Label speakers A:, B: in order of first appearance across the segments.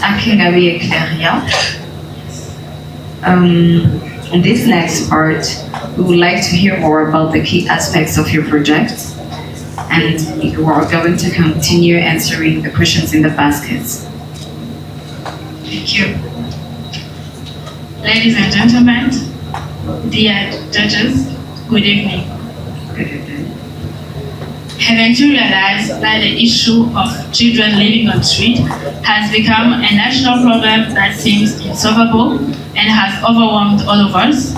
A: Akingabiye Clairia. In this next part, we would like to hear more about the key aspects of your project, and you are going to continue answering the questions in the baskets.
B: Thank you. Ladies and gentlemen, dear judges, good evening.
A: Good evening.
B: Haven't you realized that the issue of children living on the street has become a national problem that seems insolvable and has overwhelmed all of us?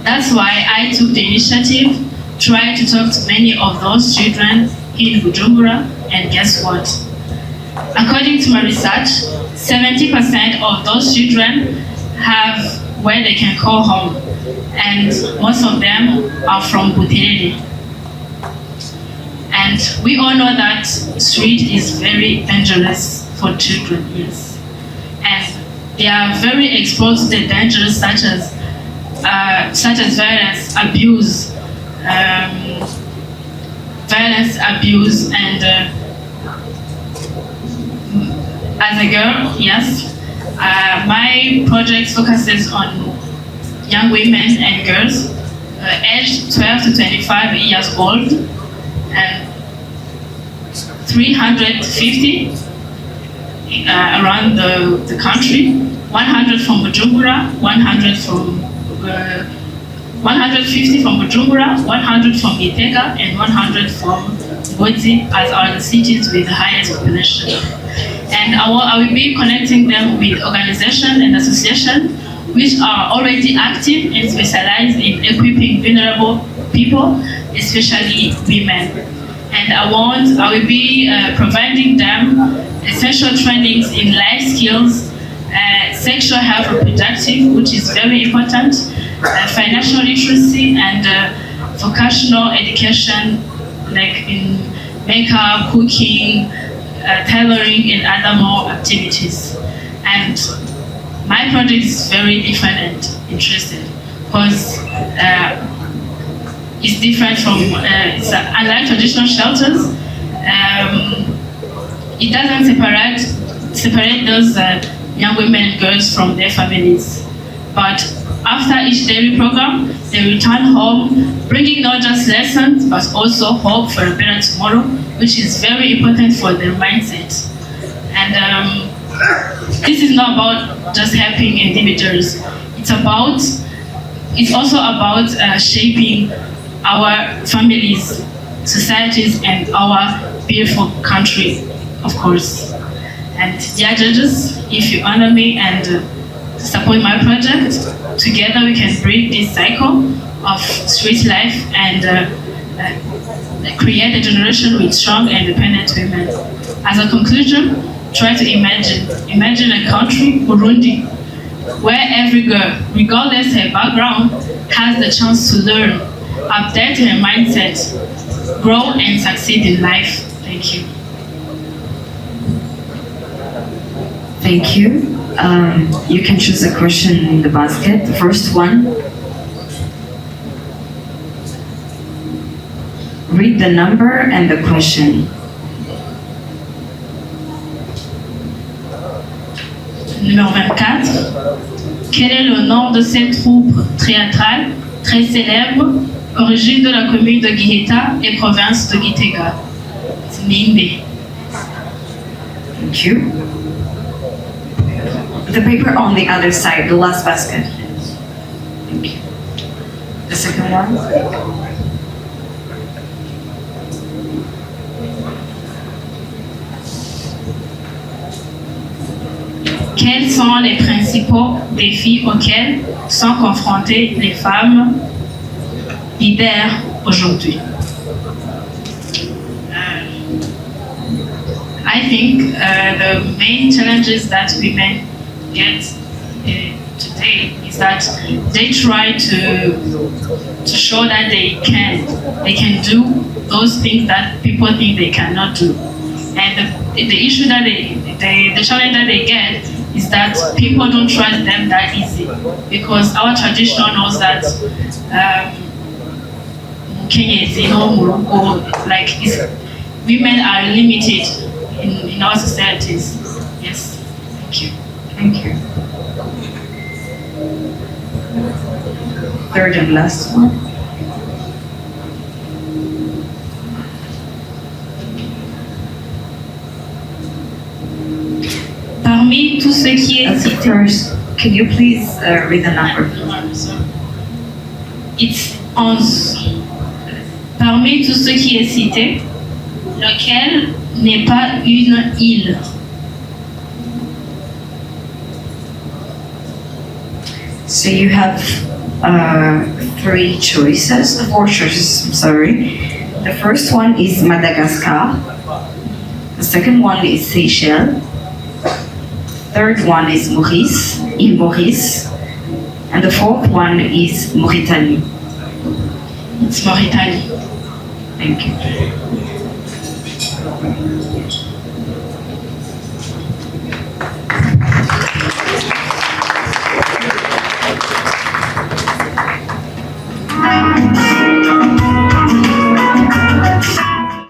B: That's why I took the initiative, tried to talk to many of those children in Bujumbura, and guess what? According to my research, 70% of those children have where they can call home, and most of them are from Buterere. And we all know that street is very dangerous for children, yes. And they are very exposed to the dangers such as violence, abuse, and as a girl, yes, my project focuses on young women and girls aged 12 to 25 years old, and 350 around the country, 100 from Bujumbura, 150 from Bujumbura, 100 from Gitega, and 100 from Ngozi, as are the cities with the highest population. And I will be connecting them with organizations and associations which are already active and specialized in equipping vulnerable people, especially women. And I will be providing them essential trainings in life skills, sexual health reproductive, which is very important, financial literacy, and vocational education, like in makeup, cooking, tailoring, and other more activities. And my project is very different and interesting because it's different from, unlike traditional shelters, it doesn't separate those young women and girls from their families. But after each daily program, they return home, bringing not just lessons, but also hope for a better tomorrow, which is very important for their mindset. And this is not about just helping individuals. It's also about shaping our families, societies, and our beautiful country, of course. And dear judges, if you honor me and support my project, together we can break this cycle of street life and create a generation with strong and independent women. As a conclusion, try to imagine a country, Burundi, where every girl, regardless her background, has the chance to learn, update her mindset, grow and succeed in life. Thank you.
A: Thank you. You can choose a question in the basket. The first one. Read the number and the question.
B: Numéro 24. Quel est le nom de cette troupe théâtrale très célèbre, origine de la commune de Giheta et province de Gitega? It's Nimbe.
A: Thank you. The paper on the other side, the last basket. Thank you. The second one.
B: Quels sont les principaux défis auxquels sont confrontées les femmes leaders aujourd'hui? I think the main challenges that women get today is that they try to show that they can do those things that people think they cannot do. And the issue that the challenge that they get is that people don't trust them that easy, because our tradition knows that like women are limited in our societies. Yes. Thank you.
A: Thank you. Third and last one.
B: Parmi tout ce qui est cité,
A: First, can you please read the number?
B: it's 11. Parmi tout ce qui est cité, lequel n'est pas une île?
A: So you have three choices, four choices, I'm sorry. The first one is Madagascar. The second one is Seychelles. Third one is Maurice, in Maurice. And the fourth one is Mauritanie.
B: It's Mauritanie.
A: Thank you.